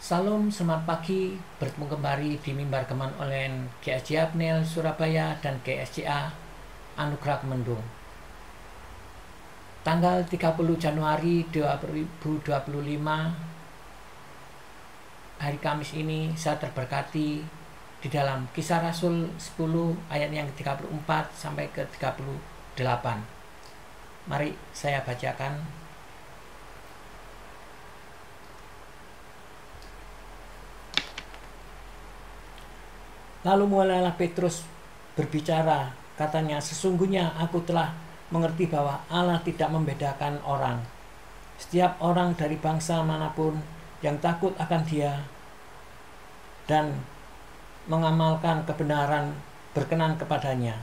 Salam, selamat pagi. Bertemu kembali di Mimbar Keman Online GSJ Abnel Surabaya dan GSJA Anugerah Kemendung. Tanggal 30 Januari 2025, hari Kamis ini saya terberkati di dalam Kisah Rasul 10 ayat yang ke-34 sampai ke-38. Mari saya bacakan. Lalu mulailah Petrus berbicara, katanya, "Sesungguhnya aku telah mengerti bahwa Allah tidak membedakan orang. Setiap orang dari bangsa manapun yang takut akan Dia dan mengamalkan kebenaran berkenan kepadanya.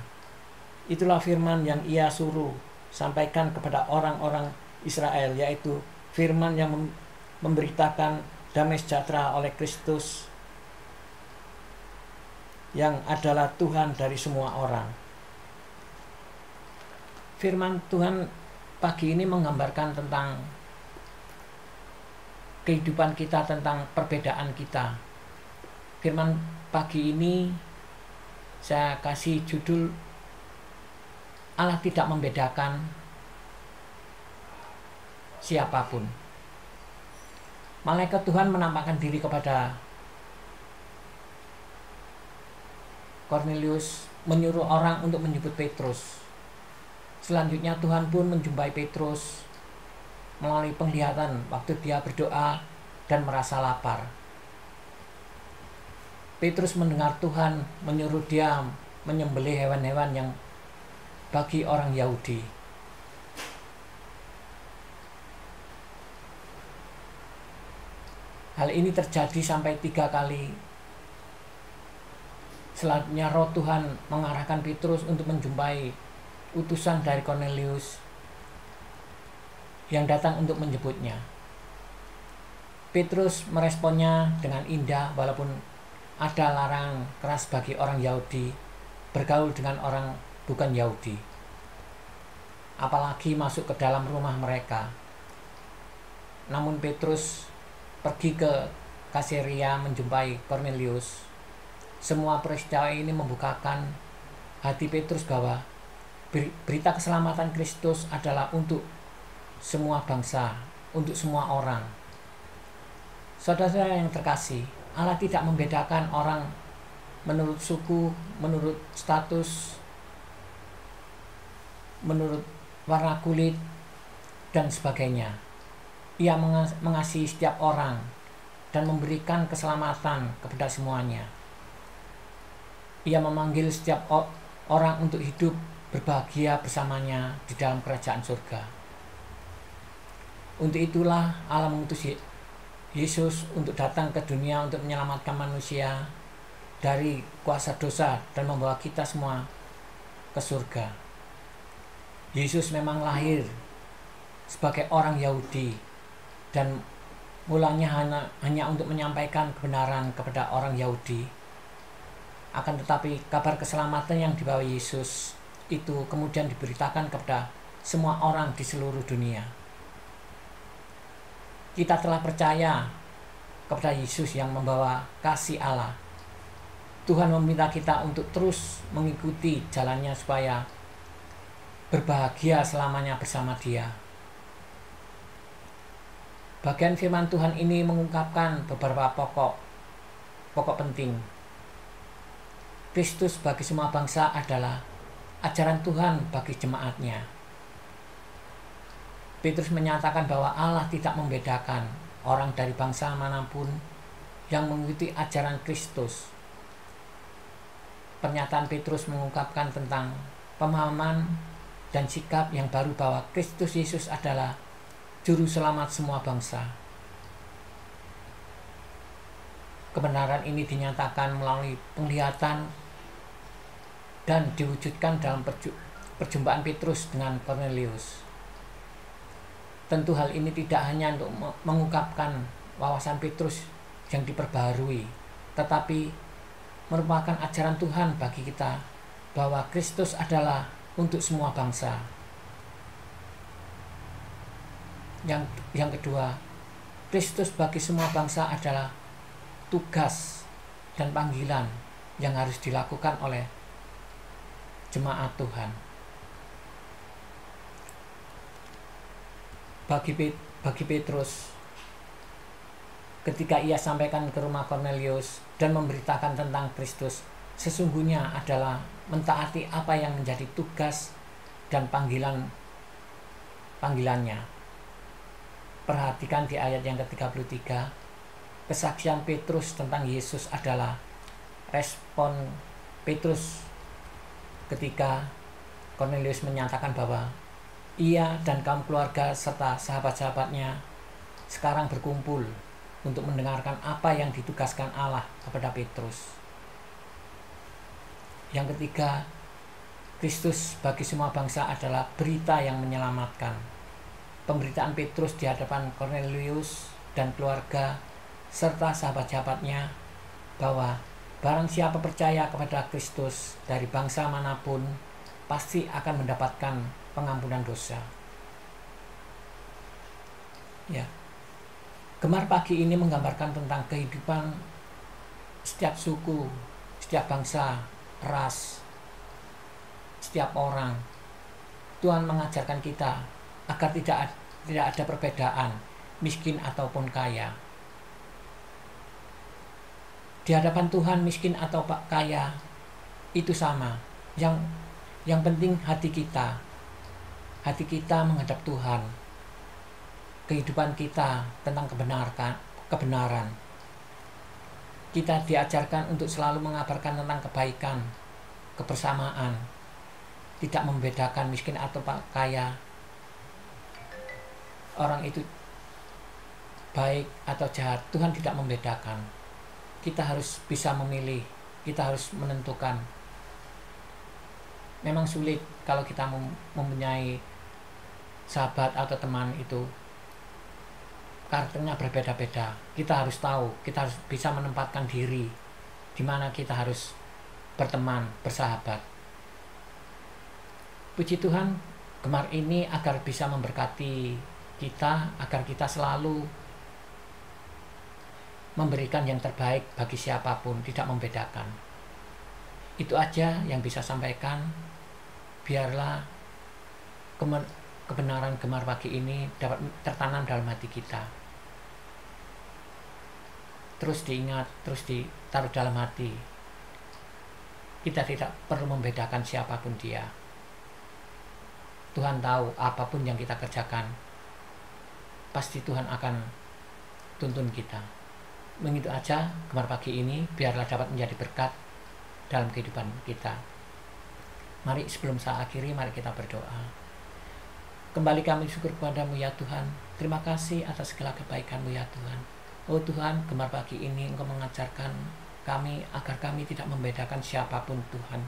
Itulah firman yang Ia suruh sampaikan kepada orang-orang Israel, yaitu firman yang memberitakan damai sejahtera oleh Kristus yang adalah Tuhan dari semua orang." Firman Tuhan pagi ini menggambarkan tentang kehidupan kita, tentang perbedaan kita. Firman pagi ini saya kasih judul Allah tidak membedakan siapapun. Malaikat Tuhan menampakkan diri kepada Kornelius, menyuruh orang untuk menjemput Petrus. Selanjutnya Tuhan pun menjumpai Petrus melalui penglihatan waktu dia berdoa dan merasa lapar. Petrus mendengar Tuhan menyuruh dia menyembelih hewan-hewan yang bagi orang Yahudi. Hal ini terjadi sampai 3 kali. Selanjutnya roh Tuhan mengarahkan Petrus untuk menjumpai utusan dari Kornelius yang datang untuk menjemputnya. Petrus meresponnya dengan indah, walaupun ada larangan keras bagi orang Yahudi bergaul dengan orang bukan Yahudi, apalagi masuk ke dalam rumah mereka. Namun Petrus pergi ke Kaisarea menjumpai Kornelius. Semua peristiwa ini membukakan hati Petrus bahwa berita keselamatan Kristus adalah untuk semua bangsa, untuk semua orang. Saudara-saudara yang terkasih, Allah tidak membedakan orang menurut suku, menurut status, menurut warna kulit, dan sebagainya. Ia mengasihi setiap orang dan memberikan keselamatan kepada semuanya. Ia memanggil setiap orang untuk hidup berbahagia bersamanya di dalam kerajaan surga. Untuk itulah Allah mengutus Yesus untuk datang ke dunia untuk menyelamatkan manusia dari kuasa dosa dan membawa kita semua ke surga. Yesus memang lahir sebagai orang Yahudi dan mulanya hanya untuk menyampaikan kebenaran kepada orang Yahudi. Akan tetapi kabar keselamatan yang dibawa Yesus itu kemudian diberitakan kepada semua orang di seluruh dunia. Kita telah percaya kepada Yesus yang membawa kasih Allah. Tuhan meminta kita untuk terus mengikuti jalannya supaya berbahagia selamanya bersama Dia. Bagian firman Tuhan ini mengungkapkan beberapa pokok penting. Kristus bagi semua bangsa adalah ajaran Tuhan bagi jemaatnya. Petrus menyatakan bahwa Allah tidak membedakan orang dari bangsa manapun yang mengikuti ajaran Kristus. Pernyataan Petrus mengungkapkan tentang pemahaman dan sikap yang baru bahwa Kristus Yesus adalah juru selamat semua bangsa. Kebenaran ini dinyatakan melalui penglihatan dan diwujudkan dalam perjumpaan Petrus dengan Kornelius. Tentu hal ini tidak hanya untuk mengungkapkan wawasan Petrus yang diperbaharui, tetapi merupakan ajaran Tuhan bagi kita bahwa Kristus adalah untuk semua bangsa. Yang kedua, Kristus bagi semua bangsa adalah tugas dan panggilan yang harus dilakukan oleh jemaat Tuhan. Bagi Petrus, ketika ia sampaikan ke rumah Kornelius dan memberitakan tentang Kristus, sesungguhnya adalah mentaati apa yang menjadi tugas dan panggilannya. Perhatikan di ayat yang ke-33, kesaksian Petrus tentang Yesus adalah respon Petrus ketika Kornelius menyatakan bahwa ia dan kaum keluarga serta sahabat-sahabatnya sekarang berkumpul untuk mendengarkan apa yang ditugaskan Allah kepada Petrus. Yang ketiga, Kristus bagi semua bangsa adalah berita yang menyelamatkan. Pemberitaan Petrus di hadapan Kornelius dan keluarga serta sahabat-sahabatnya bahwa barang siapa percaya kepada Kristus dari bangsa manapun pasti akan mendapatkan pengampunan dosa. Ya. Gemar pagi ini menggambarkan tentang kehidupan setiap suku, setiap bangsa, ras, setiap orang. Tuhan mengajarkan kita agar tidak ada perbedaan miskin ataupun kaya. Di hadapan Tuhan miskin atau kaya itu sama. Yang penting hati kita menghadap Tuhan. Kehidupan kita tentang kebenaran. Kita diajarkan untuk selalu mengabarkan tentang kebaikan, kebersamaan, tidak membedakan miskin atau kaya. Orang itu baik atau jahat, Tuhan tidak membedakan. Kita harus bisa memilih, kita harus menentukan. Memang sulit kalau kita mempunyai sahabat atau teman itu karakternya berbeda-beda. Kita harus tahu, kita harus bisa menempatkan diri di mana kita harus berteman, bersahabat. Puji Tuhan, gemar ini agar bisa memberkati kita, agar kita selalu memberikan yang terbaik bagi siapapun, tidak membedakan. Itu aja yang bisa sampaikan. Biarlah kebenaran gemar pagi ini dapat tertanam dalam hati kita. Terus diingat, terus ditaruh dalam hati. Kita tidak perlu membedakan siapapun dia. Tuhan tahu apapun yang kita kerjakan, pasti Tuhan akan tuntun kita. Begitu aja gemar pagi ini, biarlah dapat menjadi berkat dalam kehidupan kita. Mari sebelum saya akhiri, mari kita berdoa. Kembali kami syukur kepadamu ya Tuhan. Terima kasih atas segala kebaikan-Mu ya Tuhan. Oh Tuhan, gemar pagi ini Engkau mengajarkan kami agar kami tidak membedakan siapapun Tuhan.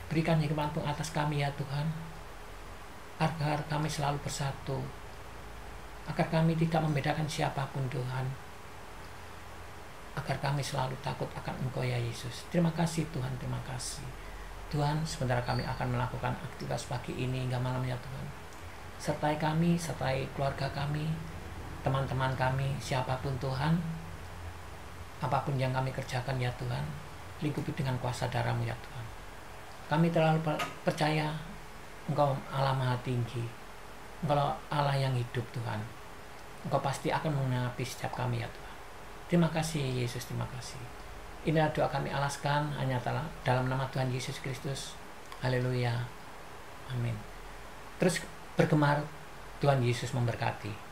Berikan hikmat-Mu atas kami ya Tuhan, agar kami selalu bersatu, agar kami tidak membedakan siapapun Tuhan, agar kami selalu takut akan Engkau ya Yesus. Terima kasih Tuhan, terima kasih Tuhan. Sementara kami akan melakukan aktivitas pagi ini hingga malam ya Tuhan, sertai kami, sertai keluarga kami, teman-teman kami, siapapun Tuhan, apapun yang kami kerjakan ya Tuhan, lingkupi dengan kuasa darah-Mu ya Tuhan. Kami terlalu percaya Engkau Allah Maha Tinggi, Engkau Allah yang hidup Tuhan. Engkau pasti akan menggenapi setiap kami ya Tuhan. Terima kasih Yesus, terima kasih. Inilah doa kami alaskan hanya dalam nama Tuhan Yesus Kristus. Haleluya. Amin. Terus bergemar, Tuhan Yesus memberkati.